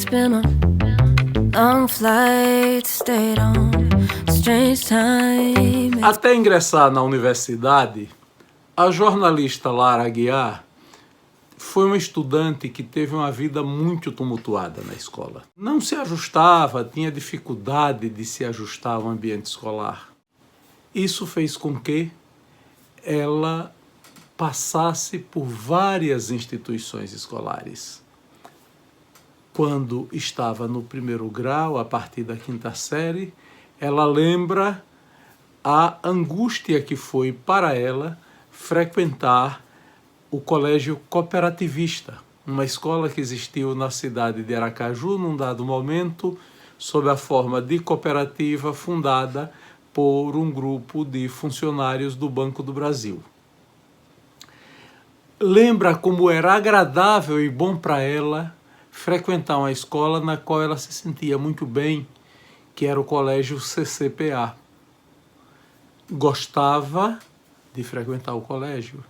been a long flight, stayed on strange time. Até ingressar na universidade, a jornalista Lara Aguiar foi uma estudante que teve uma vida muito tumultuada na escola. Não se ajustava, tinha dificuldade de se ajustar ao ambiente escolar. Isso fez com que ela passasse por várias instituições escolares. Quando estava no primeiro grau, a partir da 5ª série, ela lembra a angústia que foi para ela frequentar o Colégio Cooperativista, uma escola que existiu na cidade de Aracaju num dado momento, sob a forma de cooperativa fundada por um grupo de funcionários do Banco do Brasil. Lembra como era agradável e bom para ela frequentar uma escola na qual ela se sentia muito bem, que era o Colégio CCPA. Gostava de frequentar o colégio.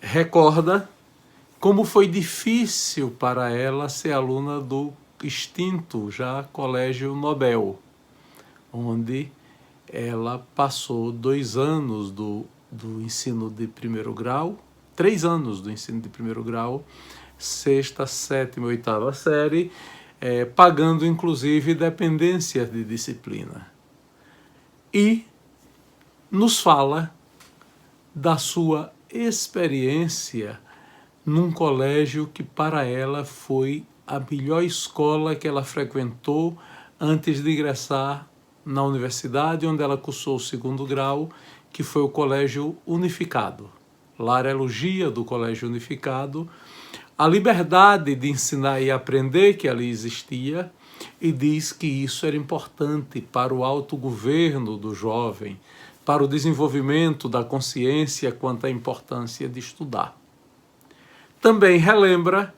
Recorda como foi difícil para ela ser aluna do extinto já Colégio Nobel, onde ela passou 2 anos do ensino de primeiro grau, 3 anos do ensino de primeiro grau, 6ª, 7ª e 8ª série, pagando inclusive dependências de disciplina. E nos fala da sua experiência num colégio que para ela foi a melhor escola que ela frequentou antes de ingressar na universidade, onde ela cursou o 2º grau, que foi o Colégio Unificado. Lara elogia do Colégio Unificado a liberdade de ensinar e aprender que ali existia e diz que isso era importante para o autogoverno do jovem, para o desenvolvimento da consciência quanto à importância de estudar. Também relembra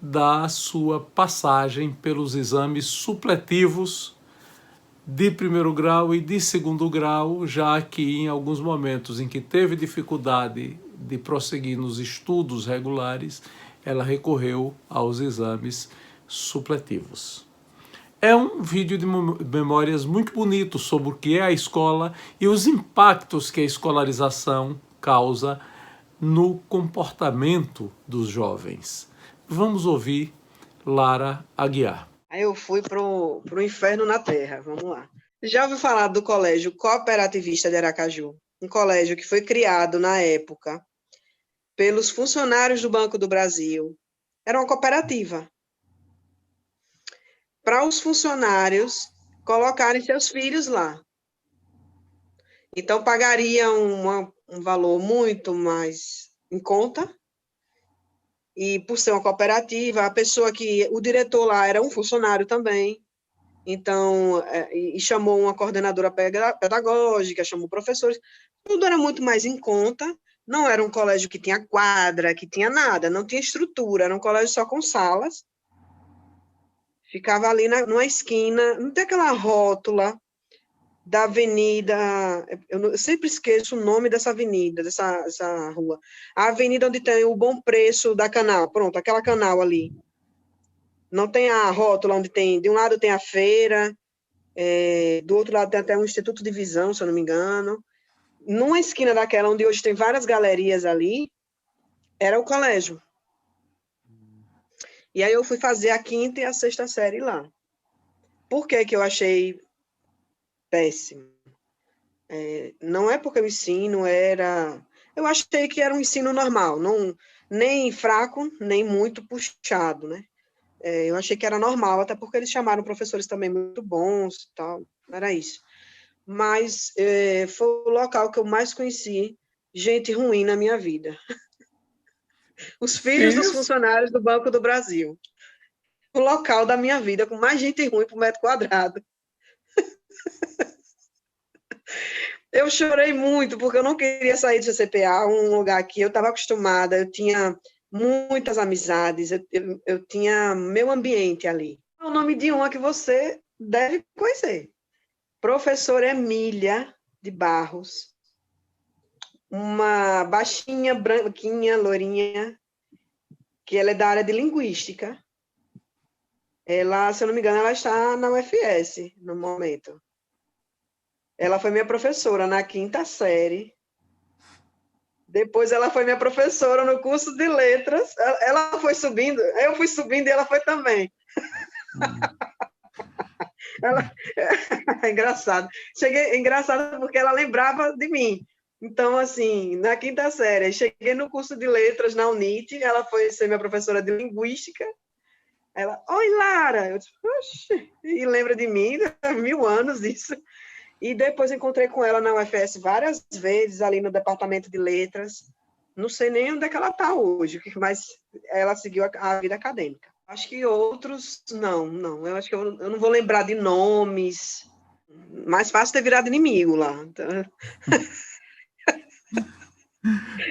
da sua passagem pelos exames supletivos de primeiro grau e de 2º grau, já que em alguns momentos em que teve dificuldade de prosseguir nos estudos regulares, ela recorreu aos exames supletivos. É um vídeo de memórias muito bonito sobre o que é a escola e os impactos que a escolarização causa no comportamento dos jovens. Vamos ouvir Lara Aguiar. Aí eu fui pro inferno na terra, vamos lá. Já ouviu falar do Colégio Cooperativista de Aracaju? Um colégio que foi criado na época pelos funcionários do Banco do Brasil. Era uma cooperativa para os funcionários colocarem seus filhos lá. Então, pagariam um valor muito mais em conta, e por ser uma cooperativa, o diretor lá era um funcionário também, então, e chamou uma coordenadora pedagógica, chamou professores, tudo era muito mais em conta, não era um colégio que tinha quadra, que tinha nada, não tinha estrutura, era um colégio só com salas, ficava ali numa esquina, não tem aquela rótula da avenida, eu sempre esqueço o nome dessa avenida, dessa rua, a avenida onde tem o Bom Preço da Canal, pronto, aquela canal ali, não tem a rótula onde tem, de um lado tem a feira, do outro lado tem até um Instituto de Visão, se eu não me engano, numa esquina daquela onde hoje tem várias galerias ali, era o colégio. E aí eu fui fazer a 5ª e a 6ª série lá. Por que que eu achei péssimo? Não é porque o ensino era... Eu achei que era um ensino normal, não, nem fraco, nem muito puxado, né? Eu achei que era normal, até porque eles chamaram professores também muito bons, tal, era isso. Mas foi o local que eu mais conheci gente ruim na minha vida. Os filhos dos funcionários do Banco do Brasil. O local da minha vida com mais gente ruim por metro quadrado. Eu chorei muito, porque eu não queria sair do CCPA, um lugar que eu estava acostumada, eu tinha muitas amizades, eu tinha meu ambiente ali. O nome de uma que você deve conhecer. Professora Emília de Barros, uma baixinha, branquinha, lourinha, que ela é da área de linguística. Ela, se eu não me engano, ela está na UFS no momento. Ela foi minha professora na 5ª série. Depois ela foi minha professora no curso de letras. Ela foi subindo, eu fui subindo e ela foi também. Ela... É engraçado. Engraçado porque ela lembrava de mim. Então, assim, na 5ª série, cheguei no curso de letras na UNIT, ela foi ser minha professora de linguística. Ela, oi, Lara! Eu disse, oxe, e lembra de mim, 1000 anos isso. E depois encontrei com ela na UFS várias vezes, ali no departamento de letras. Não sei nem onde é que ela está hoje, mas ela seguiu a vida acadêmica. Acho que outros, não. Eu acho que eu não vou lembrar de nomes. Mais fácil ter virado inimigo lá. Então...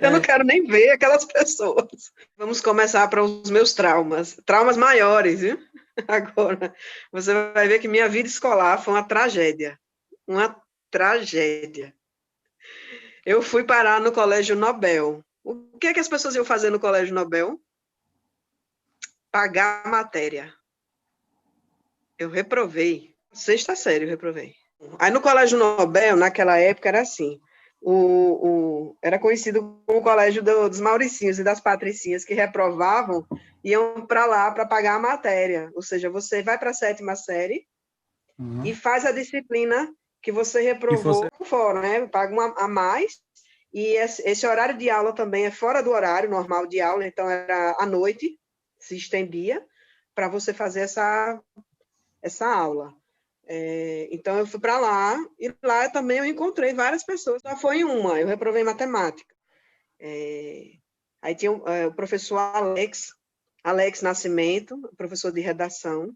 Eu não quero nem ver aquelas pessoas. Vamos começar para os meus traumas. Traumas maiores, viu? Agora, você vai ver que minha vida escolar foi uma tragédia. Uma tragédia. Eu fui parar no Colégio Nobel. O que é que as pessoas iam fazer no Colégio Nobel? Pagar a matéria. Eu reprovei. 6ª série eu reprovei. Aí no Colégio Nobel, naquela época, era assim. Era conhecido como o Colégio dos Mauricinhos e das Patricinhas, que reprovavam, iam para lá para pagar a matéria. Ou seja, você vai para a 7ª série e faz a disciplina que você reprovou fora, né? Paga uma a mais, e esse horário de aula também é fora do horário normal de aula, então era à noite, se estendia, para você fazer essa aula. Então, eu fui para lá, e lá também eu encontrei várias pessoas, só foi uma, eu reprovei matemática. Aí tinha o professor Alex Nascimento, professor de redação,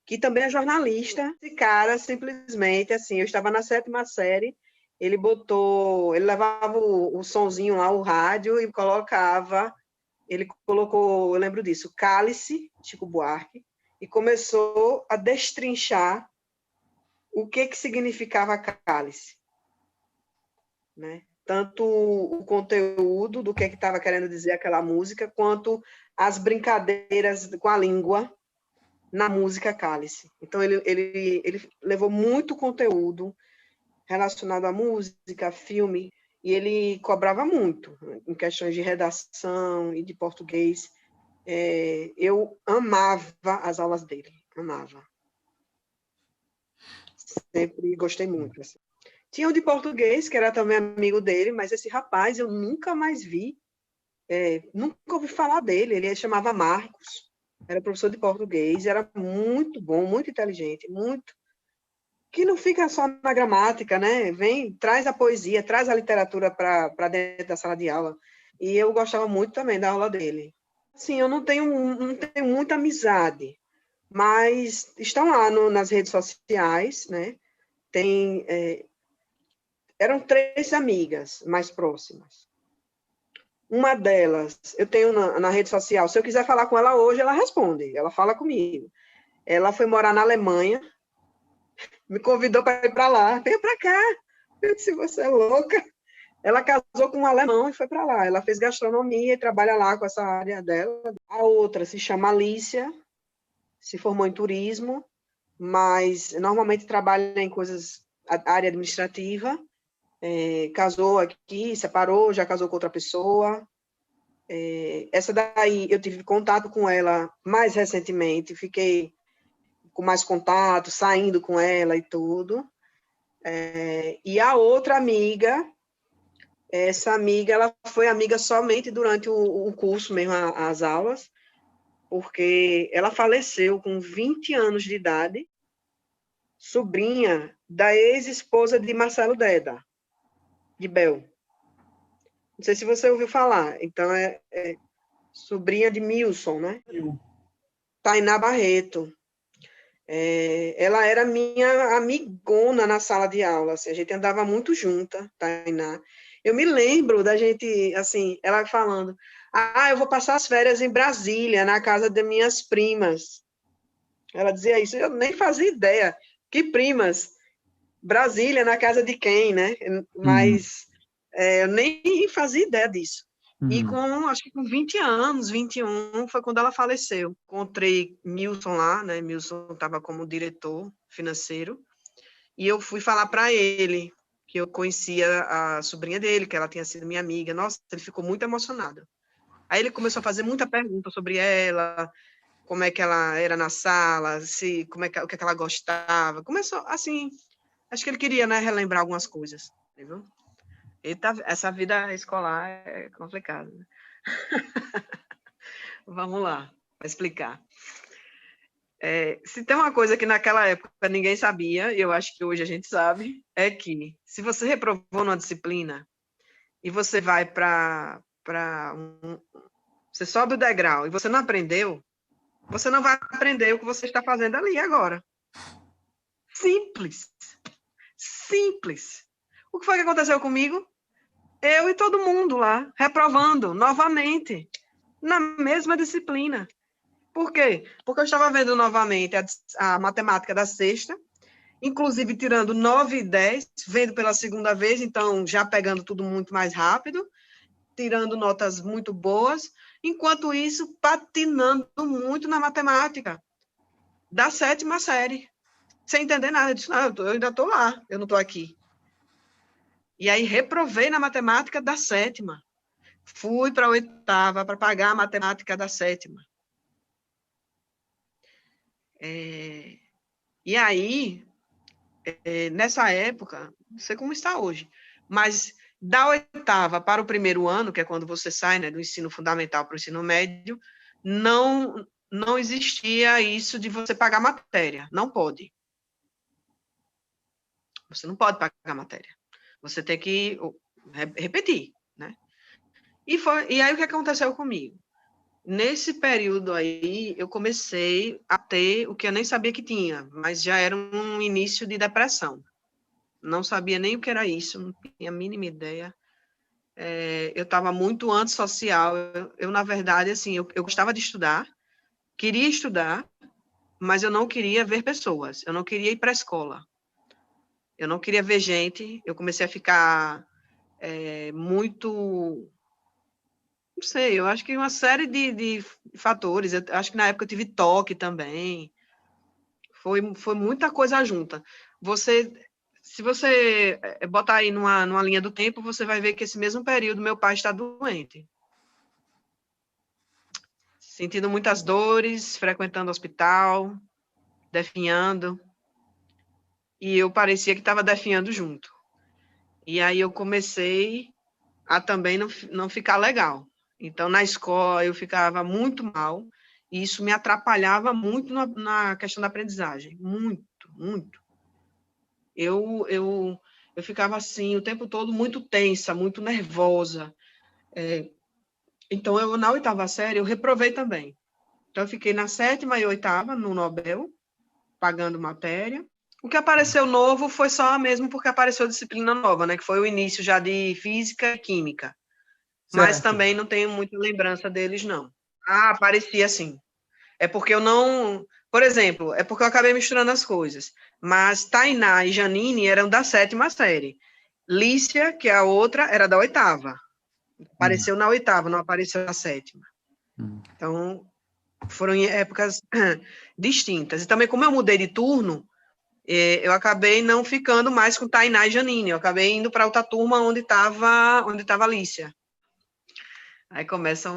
que também é jornalista. Esse cara, simplesmente, assim, eu estava na 7ª série, ele levava o sonzinho lá, o rádio, e ele colocou, eu lembro disso, Cálice, Chico Buarque, e começou a destrinchar o que significava cálice, né? Tanto o conteúdo do que estava querendo dizer aquela música, quanto as brincadeiras com a língua na música Cálice. Então, ele levou muito conteúdo relacionado à música, filme, e ele cobrava muito em questões de redação e de português. Eu amava as aulas dele, amava. Sempre gostei muito. Assim. Tinha um de português, que era também amigo dele, mas esse rapaz eu nunca mais vi, nunca ouvi falar dele. Ele chamava Marcos, era professor de português, era muito bom, muito inteligente, muito... Que não fica só na gramática, né? Traz a poesia, traz a literatura para dentro da sala de aula. E eu gostava muito também da aula dele. Assim, eu não tenho muita amizade, mas estão lá nas redes sociais, né? Eram 3 amigas mais próximas. Uma delas, eu tenho na rede social, se eu quiser falar com ela hoje, ela responde, ela fala comigo. Ela foi morar na Alemanha, me convidou para ir para lá, venha para cá. Eu disse, você é louca. Ela casou com um alemão e foi para lá. Ela fez gastronomia e trabalha lá com essa área dela. A outra se chama Alicia, se formou em turismo, mas normalmente trabalha em coisas, área administrativa. Casou aqui, separou, já casou com outra pessoa. Essa daí, eu tive contato com ela mais recentemente, fiquei com mais contato, saindo com ela e tudo. E a outra amiga, essa amiga, ela foi amiga somente durante o curso mesmo, as aulas, porque ela faleceu com 20 anos de idade, sobrinha da ex-esposa de Marcelo Deda, de Bel. Não sei se você ouviu falar. Então, sobrinha de Milson, né? Tainá Barreto. Ela era minha amigona na sala de aula, assim, a gente andava muito junta, Tainá. Eu me lembro da gente, assim, ela falando, eu vou passar as férias em Brasília, na casa de minhas primas. Ela dizia isso, eu nem fazia ideia. Que primas? Brasília, na casa de quem, né? Mas eu nem fazia ideia disso. E Uhum. acho que com 20 anos, 21, foi quando ela faleceu. Encontrei Milson lá, né? Milson estava como diretor financeiro, e eu fui falar para ele que eu conhecia a sobrinha dele, que ela tinha sido minha amiga. Nossa, ele ficou muito emocionado. Aí ele começou a fazer muita pergunta sobre ela, como é que ela era na sala, o que é que ela gostava. Começou assim, acho que ele queria, né, relembrar algumas coisas, entendeu? Essa vida escolar é complicada. Né? Vamos lá, para explicar. Se tem uma coisa que naquela época ninguém sabia, e eu acho que hoje a gente sabe, é que se você reprovou numa disciplina e você vai você sobe o degrau e você não aprendeu, você não vai aprender o que você está fazendo ali agora. Simples. Simples. O que foi que aconteceu comigo? Eu e todo mundo lá, reprovando novamente, na mesma disciplina. Por quê? Porque eu estava vendo novamente a matemática da sexta, inclusive tirando 9 e 10, vendo pela segunda vez, então já pegando tudo muito mais rápido, tirando notas muito boas, enquanto isso, patinando muito na matemática da sétima série, sem entender nada. Eu disse, não, eu ainda estou lá, eu não estou aqui. E aí reprovei na matemática da sétima. Fui para a oitava para pagar a matemática da sétima. E aí, nessa época, não sei como está hoje, mas da oitava para o primeiro ano, que é quando você sai, né, do ensino fundamental para o ensino médio, não existia isso de você pagar matéria. Não pode. Você não pode pagar matéria. Você tem que repetir, né? E aí o que aconteceu comigo? Nesse período aí, eu comecei a ter o que eu nem sabia que tinha, mas já era um início de depressão. Não sabia nem o que era isso, não tinha a mínima ideia. Eu estava muito antissocial. Eu, na verdade, assim, eu gostava de estudar, queria estudar, mas eu não queria ver pessoas, eu não queria ir para a escola. Eu não queria ver gente, eu comecei a ficar muito... Não sei, eu acho que uma série de fatores. Eu acho que na época eu tive toque também. Foi muita coisa junta. Se você botar aí numa linha do tempo, você vai ver que esse mesmo período meu pai está doente. Sentindo muitas dores, frequentando o hospital, definhando. E eu parecia que estava definhando junto. E aí eu comecei a também não ficar legal. Então, na escola, eu ficava muito mal, e isso me atrapalhava muito na questão da aprendizagem. Muito, muito. Eu ficava assim, o tempo todo, muito tensa, muito nervosa. Então, na oitava série, eu reprovei também. Então, eu fiquei na sétima e oitava, no Nobel, pagando matéria. O que apareceu novo foi só mesmo porque apareceu disciplina nova, né? Que foi o início já de física e química. Mas Certo. também não tenho muita lembrança deles, não. Ah, parecia assim. É porque eu não... Por exemplo, é porque eu acabei misturando as coisas. Mas Tainá e Janine eram da sétima série. Lícia, que é a outra, era da oitava. Apareceu na oitava, não apareceu na sétima. Então, foram em épocas distintas. E também, como eu mudei de turno, eu acabei não ficando mais com Tainá e Janine. Eu acabei indo para outra turma onde estava a Lícia. Aí começa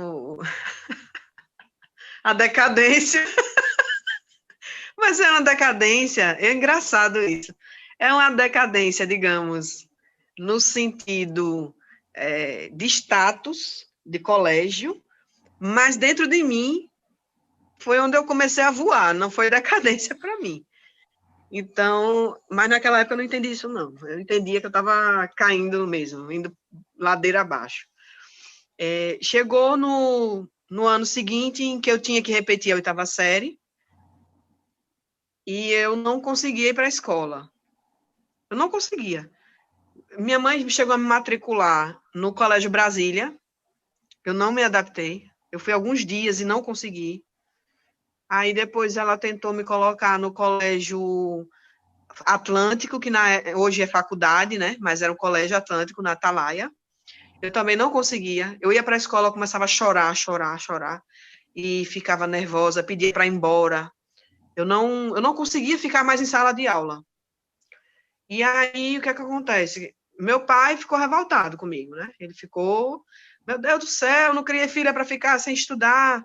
a decadência. Mas é uma decadência, é engraçado isso. É uma decadência, digamos, no sentido de status, de colégio, mas dentro de mim foi onde eu comecei a voar, não foi decadência para mim. Então, mas naquela época eu não entendi isso, não. Eu entendia que eu estava caindo mesmo, indo ladeira abaixo. Chegou no ano seguinte, em que eu tinha que repetir a oitava série, e eu não conseguia ir para a escola. Eu não conseguia. Minha mãe chegou a me matricular no Colégio Brasília, eu não me adaptei, eu fui alguns dias e não consegui. Aí depois ela tentou me colocar no Colégio Atlântico, que hoje é faculdade, né? Mas era o Colégio Atlântico, na Atalaia. Eu também não conseguia. Eu ia para a escola, começava a chorar, e ficava nervosa, pedia para ir embora. Eu não conseguia ficar mais em sala de aula. E aí, o que é que acontece? Meu pai ficou revoltado comigo, né? Ele ficou, meu Deus do céu, não criei filha para ficar sem estudar.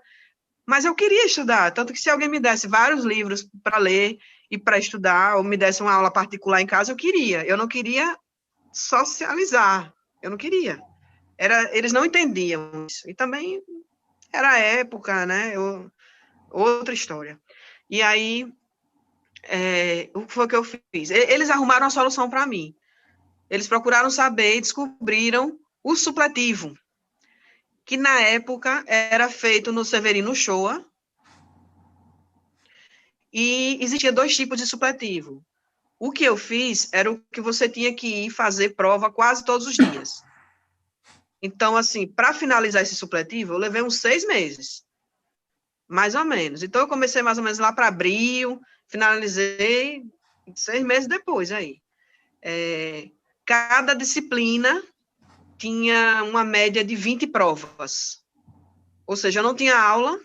Mas eu queria estudar, tanto que se alguém me desse vários livros para ler e para estudar, ou me desse uma aula particular em casa, eu queria. Eu não queria socializar, eu não queria. Eles não entendiam isso. E também era a época, né? Outra história. E aí, o que foi que eu fiz? Eles arrumaram uma solução para mim. Eles procuraram saber e descobriram o supletivo, que na época era feito no Severino Ochoa, e existia 2 tipos de supletivo. O que eu fiz era o que você tinha que ir fazer prova quase todos os dias. Então, assim, para finalizar esse supletivo, eu levei uns 6 meses, mais ou menos. Então, eu comecei mais ou menos lá para abril, finalizei 6 meses depois aí. Cada disciplina tinha uma média de 20 provas. Ou seja, eu não tinha aula,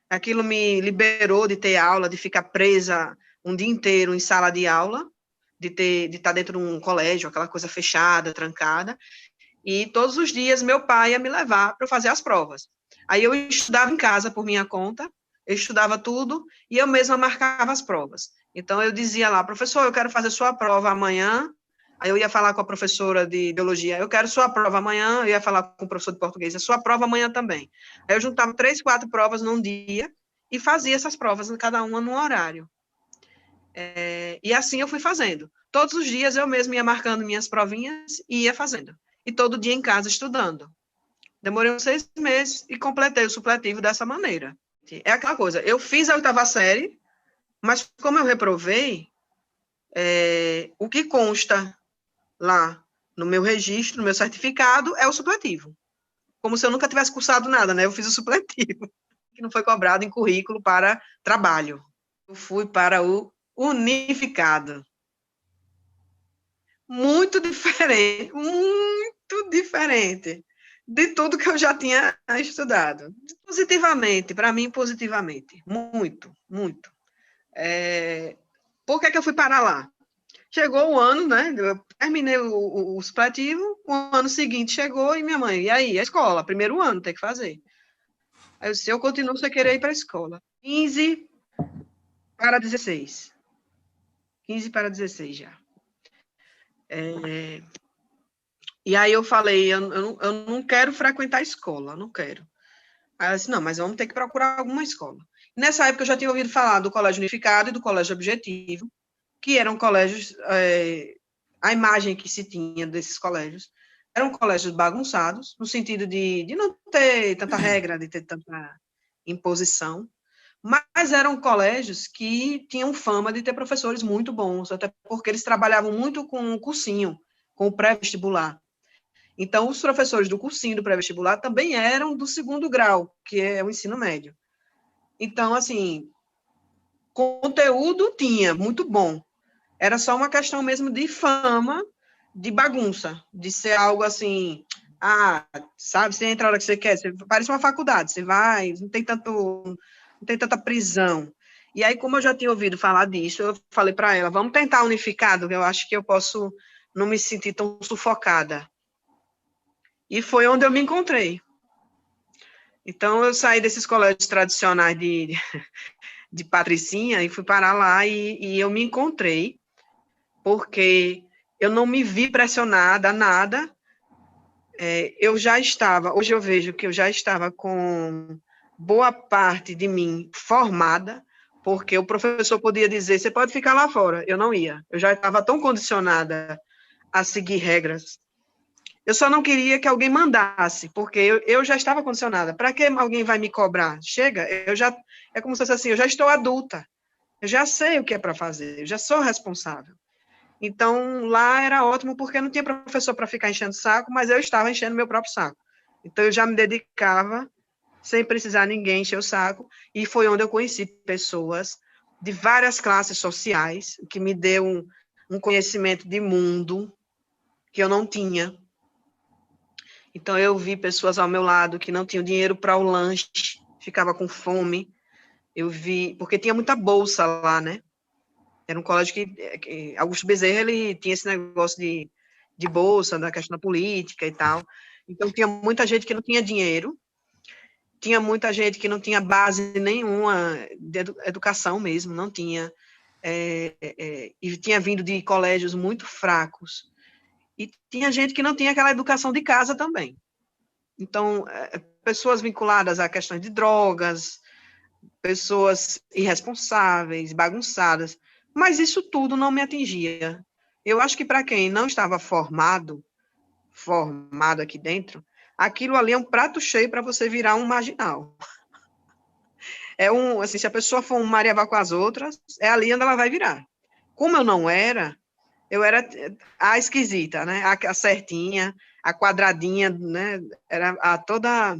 aquilo me liberou de ter aula, de ficar presa um dia inteiro em sala de aula, de estar dentro de um colégio, aquela coisa fechada, trancada, e todos os dias meu pai ia me levar para fazer as provas. Aí eu estudava em casa por minha conta, eu estudava tudo, e eu mesma marcava as provas. Então eu dizia lá, professor, eu quero fazer sua prova amanhã. Aí eu ia falar com a professora de biologia, eu quero sua prova amanhã, eu ia falar com o professor de português, a sua prova amanhã também. Aí eu juntava 3, 4 provas num dia e fazia essas provas, cada uma num horário. E assim eu fui fazendo. Todos os dias eu mesma ia marcando minhas provinhas e ia fazendo. E todo dia em casa estudando. Demorei uns 6 meses e completei o supletivo dessa maneira. É aquela coisa, eu fiz a 8ª série, mas como eu reprovei, o que consta lá no meu registro, no meu certificado, é o supletivo. Como se eu nunca tivesse cursado nada, né? Eu fiz o supletivo, que não foi cobrado em currículo para trabalho. Eu fui para o unificado. Muito diferente de tudo que eu já tinha estudado. Positivamente, para mim, positivamente. Muito, muito. Por que eu fui parar lá? Chegou o ano, né? Eu terminei o supletivo, o ano seguinte chegou e minha mãe, e aí, a escola, primeiro ano, tem que fazer. Aí eu disse, eu continuo sem querer ir para a escola. 15 para 16. 15 para 16 já. E aí eu falei, eu não quero frequentar a escola, não quero. Aí ela disse, não, mas vamos ter que procurar alguma escola. Nessa época eu já tinha ouvido falar do Colégio Unificado e do Colégio Objetivo, que eram colégios, a imagem que se tinha desses colégios, eram colégios bagunçados, no sentido de não ter tanta regra, de ter tanta imposição, mas eram colégios que tinham fama de ter professores muito bons, até porque eles trabalhavam muito com o cursinho, com o pré-vestibular. Então, os professores do cursinho do pré-vestibular também eram do 2º grau, que é o ensino médio. Então, assim, conteúdo tinha, muito bom. Era só uma questão mesmo de fama, de bagunça, de ser algo assim, sabe, você entra a hora que você quer, parece uma faculdade, você vai, não tem tanta prisão. E aí, como eu já tinha ouvido falar disso, eu falei para ela, vamos tentar unificado, eu acho que eu posso não me sentir tão sufocada. E foi onde eu me encontrei. Então, eu saí desses colégios tradicionais de patricinha e fui parar lá e eu me encontrei, porque eu não me vi pressionada a nada. Hoje eu vejo que eu já estava com boa parte de mim formada, porque o professor podia dizer, você pode ficar lá fora, eu não ia. Eu já estava tão condicionada a seguir regras. Eu só não queria que alguém mandasse, porque eu já estava condicionada. Para que alguém vai me cobrar? Chega, é como se fosse assim, eu já estou adulta, eu já sei o que é para fazer, eu já sou responsável. Então, lá era ótimo, porque não tinha professor para ficar enchendo o saco, mas eu estava enchendo meu próprio saco. Então, eu já me dedicava, sem precisar ninguém encher o saco, e foi onde eu conheci pessoas de várias classes sociais, que me deu um conhecimento de mundo que eu não tinha. Então, eu vi pessoas ao meu lado que não tinham dinheiro para o lanche, ficava com fome. Eu vi, porque tinha muita bolsa lá, né? Era um colégio que Augusto Bezerra, ele tinha esse negócio de bolsa, da questão da política e tal. Então, tinha muita gente que não tinha dinheiro, tinha muita gente que não tinha base nenhuma de educação mesmo, não tinha. E tinha vindo de colégios muito fracos. E tinha gente que não tinha aquela educação de casa também. Então, pessoas vinculadas a questões de drogas, pessoas irresponsáveis, bagunçadas, mas isso tudo não me atingia. Eu acho que para quem não estava formado aqui dentro, aquilo ali é um prato cheio para você virar um marginal. Assim, se a pessoa for um Mariava com as outras, é ali onde ela vai virar. Como eu não era, eu era a esquisita, né? A certinha, a quadradinha, né? Era a toda...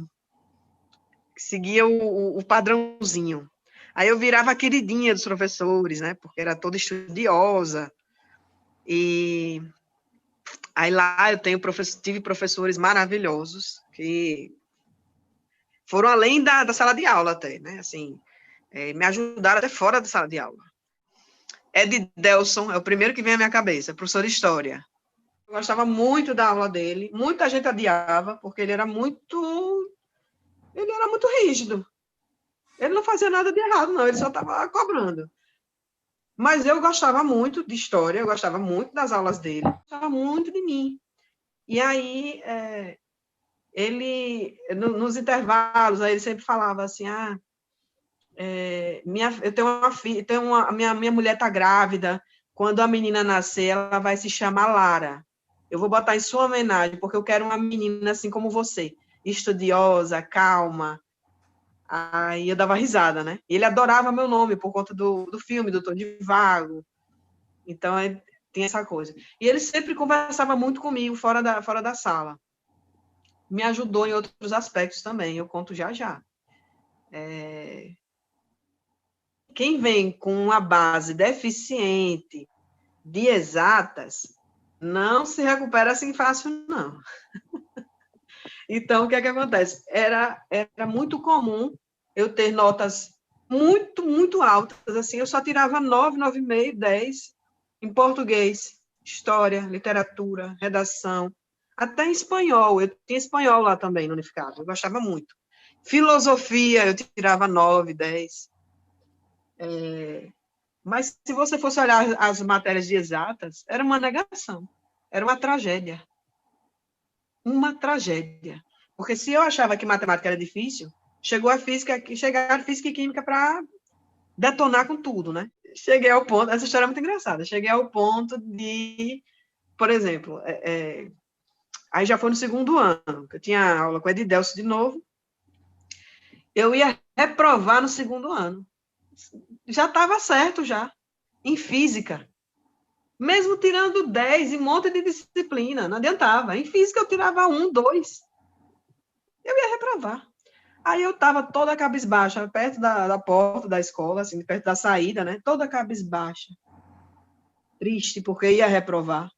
seguia o padrãozinho. Aí eu virava a queridinha dos professores, né? Porque era toda estudiosa. E aí lá eu tive professores maravilhosos que foram além da sala de aula até, né? Assim, me ajudaram até fora da sala de aula. Ed Delson é o primeiro que vem à minha cabeça, professor de História. Eu gostava muito da aula dele, muita gente odiava, porque ele era muito rígido. Ele não fazia nada de errado, não, ele só estava cobrando. Mas eu gostava muito de História, eu gostava muito das aulas dele, gostava muito de mim. E aí, nos intervalos, aí ele sempre falava assim, eu tenho uma filha, minha mulher está grávida, quando a menina nascer, ela vai se chamar Lara. Eu vou botar em sua homenagem, porque eu quero uma menina assim como você, estudiosa, calma. Aí eu dava risada, né? Ele adorava meu nome por conta do filme, do Tom de Vago. Então, tem essa coisa. E ele sempre conversava muito comigo fora da sala. Me ajudou em outros aspectos também, eu conto já já. Quem vem com uma base deficiente de exatas, não se recupera assim fácil, não. Então, o que é que acontece? Era muito comum eu ter notas muito, muito altas, assim, eu só tirava 9, 9,5, 10 em português, história, literatura, redação, até em espanhol, eu tinha espanhol lá também no Unificado, eu gostava muito. Filosofia, eu tirava 9, 10. Mas se você fosse olhar as matérias de exatas, era uma negação, era uma tragédia. Uma tragédia. Porque se eu achava que matemática era difícil, chegaram física e química para detonar com tudo, né? Cheguei ao ponto, essa história é muito engraçada, cheguei ao ponto de, por exemplo, aí já foi no segundo ano, que eu tinha aula com o Edidelso de novo, eu ia reprovar no segundo ano. Já estava certo, já, em física. Mesmo tirando 10 em um monte de disciplina, não adiantava. Em física eu tirava 1, 2. Eu ia reprovar. Aí eu estava toda cabisbaixa, perto da porta da escola, assim, perto da saída, né? Toda cabisbaixa. Triste, porque ia reprovar.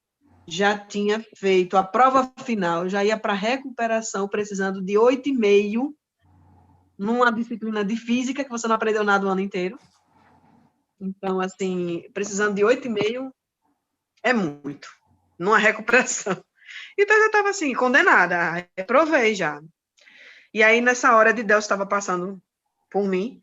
Já tinha feito a prova final, já ia para recuperação, precisando de 8,5 numa disciplina de física, que você não aprendeu nada o ano inteiro. Então, assim, precisando de 8,5 é muito, numa recuperação. Então, eu já estava, assim, condenada, reprovei já. E aí, nessa hora, de Deus estava passando por mim,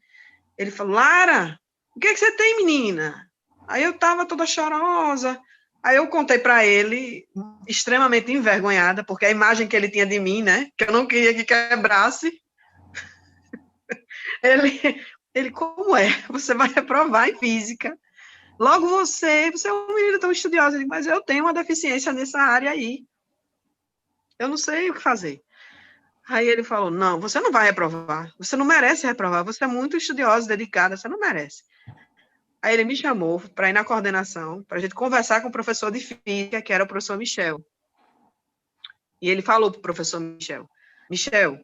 ele falou, Lara, o que você tem, menina? Aí eu estava toda chorosa, aí eu contei para ele, extremamente envergonhada, porque a imagem que ele tinha de mim, né, que eu não queria que quebrasse, ele como é? Você vai reprovar em física, logo você é uma menina tão estudiosa, eu digo, mas eu tenho uma deficiência nessa área aí, eu não sei o que fazer. Aí ele falou, não, você não vai reprovar, você não merece reprovar, você é muito estudiosa, dedicada, você não merece. Aí ele me chamou para ir na coordenação, para a gente conversar com o professor de física, que era o professor Michel. E ele falou para o professor Michel,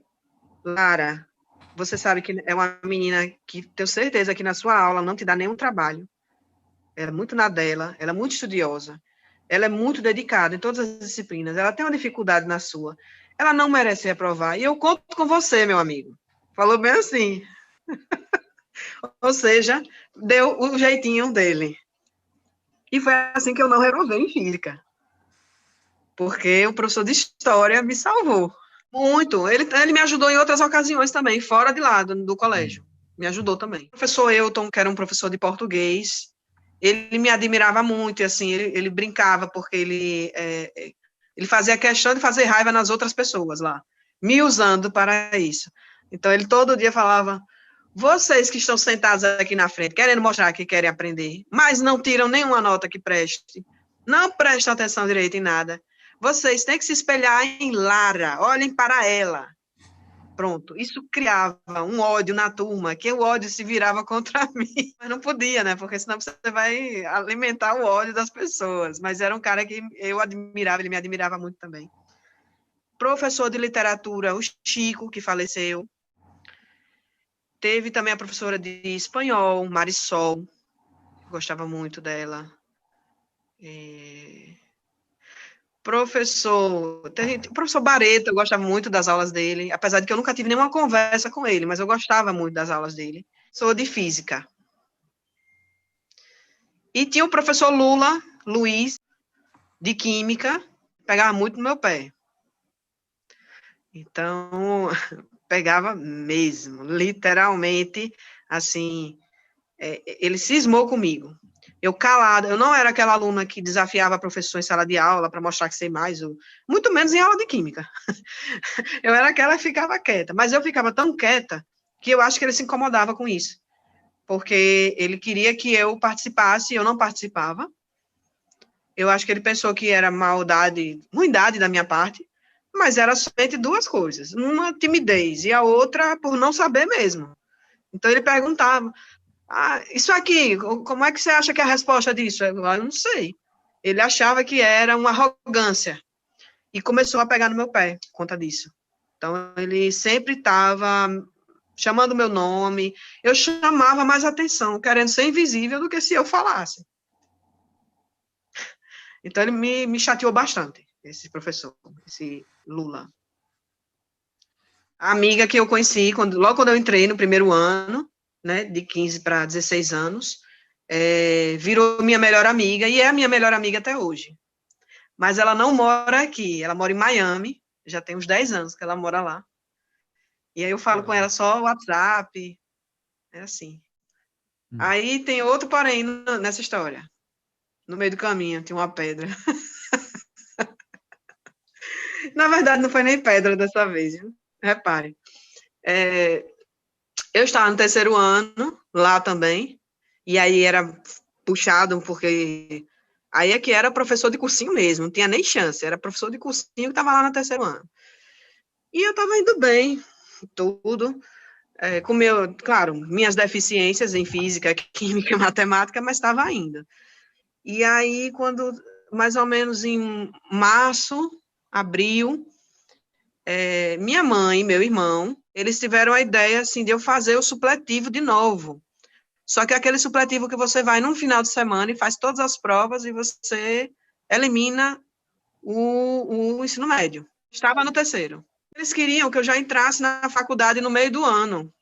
Lara, você sabe que é uma menina que tenho certeza que na sua aula não te dá nenhum trabalho, ela é muito na dela, ela é muito estudiosa, Ela é muito dedicada em todas as disciplinas. Ela tem uma dificuldade na sua. Ela não merece reprovar. E eu conto com você, meu amigo. Falou bem assim. Ou seja, deu o jeitinho dele. E foi assim que eu não reprovei em física. Porque o professor de história me salvou. Muito. Ele me ajudou em outras ocasiões também, fora de lá do colégio. Me ajudou também. O professor Elton, que era um professor de português, ele me admirava muito, e assim, ele brincava, porque ele fazia questão de fazer raiva nas outras pessoas lá, me usando para isso. Então, ele todo dia falava, vocês que estão sentados aqui na frente, querendo mostrar que querem aprender, mas não tiram nenhuma nota que preste, não prestam atenção direito em nada, vocês têm que se espelhar em Lara, olhem para ela. Pronto, isso criava um ódio na turma, que o ódio se virava contra mim. Mas não podia, né? Porque senão você vai alimentar o ódio das pessoas. Mas era um cara que eu admirava, ele me admirava muito também. Professor de literatura, o Chico, que faleceu. Teve também a professora de espanhol, Marisol, gostava muito dela. O professor Barreto, eu gostava muito das aulas dele, apesar de que eu nunca tive nenhuma conversa com ele, mas eu gostava muito das aulas dele. Sou de física. E tinha o professor Luiz, de química, pegava muito no meu pé. Então, pegava mesmo, literalmente, assim, ele cismou comigo. Eu calada, eu não era aquela aluna que desafiava a professora em sala de aula para mostrar que sei mais, muito menos em aula de química. Eu era aquela que ficava quieta, mas eu ficava tão quieta que eu acho que ele se incomodava com isso, porque ele queria que eu participasse e eu não participava. Eu acho que ele pensou que era ruindade da minha parte, mas era somente duas coisas, uma timidez e a outra por não saber mesmo. Então ele perguntava, isso aqui, como é que você acha que é a resposta disso? Eu não sei. Ele achava que era uma arrogância e começou a pegar no meu pé por conta disso. Então, ele sempre estava chamando meu nome, eu chamava mais atenção, querendo ser invisível do que se eu falasse. Então, ele me chateou bastante, esse professor, esse Lula. A amiga que eu conheci, logo quando eu entrei no primeiro ano, né, de 15 para 16 anos, virou minha melhor amiga, e é a minha melhor amiga até hoje. Mas ela não mora aqui, ela mora em Miami, já tem uns 10 anos que ela mora lá. E aí eu falo com ela só WhatsApp, é assim. Aí tem outro porém nessa história. No meio do caminho tinha uma pedra. Na verdade, não foi nem pedra dessa vez, viu? Repare. Eu estava no terceiro ano, lá também, e aí era puxado, porque aí é que era professor de cursinho mesmo, não tinha nem chance, era professor de cursinho que estava lá no terceiro ano. E eu estava indo bem, tudo, com claro, minhas deficiências em física, química e matemática, mas estava indo. E aí, quando, mais ou menos em março, abril, minha mãe e meu irmão, eles tiveram a ideia, assim, de eu fazer o supletivo de novo. Só que aquele supletivo que você vai num final de semana e faz todas as provas e você elimina o ensino médio. Estava no terceiro. Eles queriam que eu já entrasse na faculdade no meio do ano.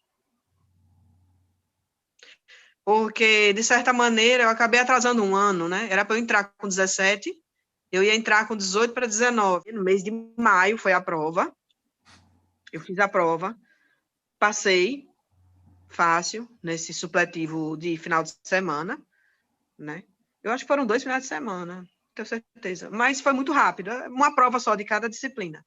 Porque, de certa maneira, eu acabei atrasando um ano, né? Era para eu entrar com 17, eu ia entrar com 18 para 19. No mês de maio foi a prova. Eu fiz a prova, passei fácil nesse supletivo de final de semana, né? Eu acho que foram 2 finais de semana, não tenho certeza. Mas foi muito rápido, uma prova só de cada disciplina.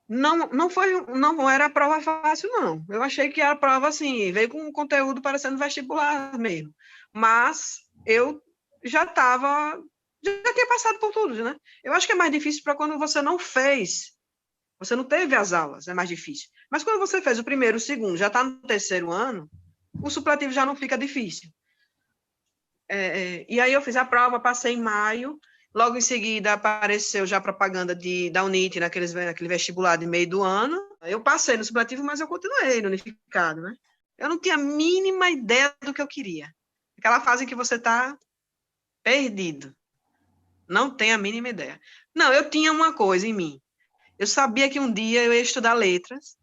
Não era prova fácil, não. Eu achei que a prova, assim, veio com um conteúdo parecendo vestibular mesmo. Mas eu já tinha passado por tudo, né? Eu acho que é mais difícil para quando você não fez, você não teve as aulas, é mais difícil. Mas quando você fez o primeiro, o segundo, já está no terceiro ano, o supletivo já não fica difícil. E aí eu fiz a prova, passei em maio, logo em seguida apareceu já a propaganda da UNIT, naquele vestibular de meio do ano. Eu passei no supletivo, mas eu continuei no unificado, né? Eu não tinha a mínima ideia do que eu queria. Aquela fase em que você está perdido. Não tenho a mínima ideia. Não, eu tinha uma coisa em mim. Eu sabia que um dia eu ia estudar letras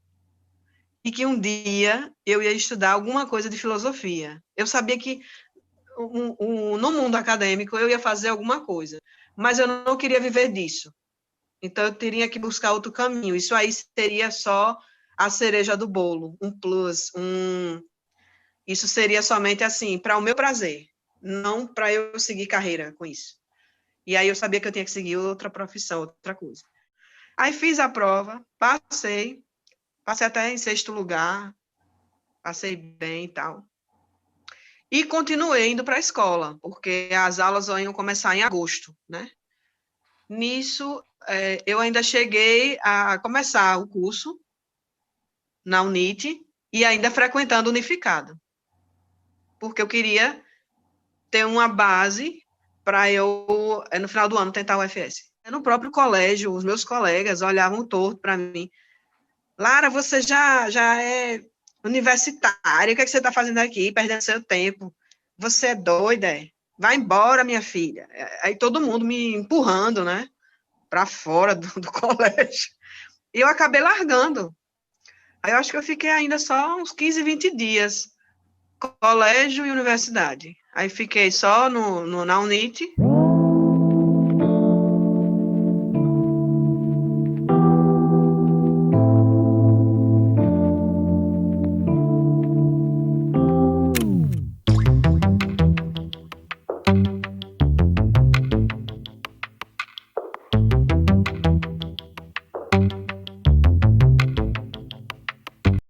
e que um dia eu ia estudar alguma coisa de filosofia. Eu sabia que no mundo acadêmico eu ia fazer alguma coisa, mas eu não queria viver disso. Então eu teria que buscar outro caminho. Isso aí seria só a cereja do bolo, um plus, isso seria somente assim, para o meu prazer, não para eu seguir carreira com isso. E aí eu sabia que eu tinha que seguir outra profissão, outra coisa. Aí fiz a prova, passei até em 6º lugar, passei bem e tal. E continuei indo para a escola, porque as aulas iam começar em agosto, né? Nisso, eu ainda cheguei a começar o curso na UNIT e ainda frequentando Unificado, porque eu queria ter uma base para eu, no final do ano, tentar o UFS. No próprio colégio, os meus colegas olhavam torto para mim. Lara, você já é universitária, o que, é que você está fazendo aqui, perdendo seu tempo? Você é doida, é? Vai embora, minha filha. Aí todo mundo me empurrando, né, para fora do colégio. E eu acabei largando. Aí eu acho que eu fiquei ainda só uns 15, 20 dias, colégio e universidade. Aí fiquei só na UNIT,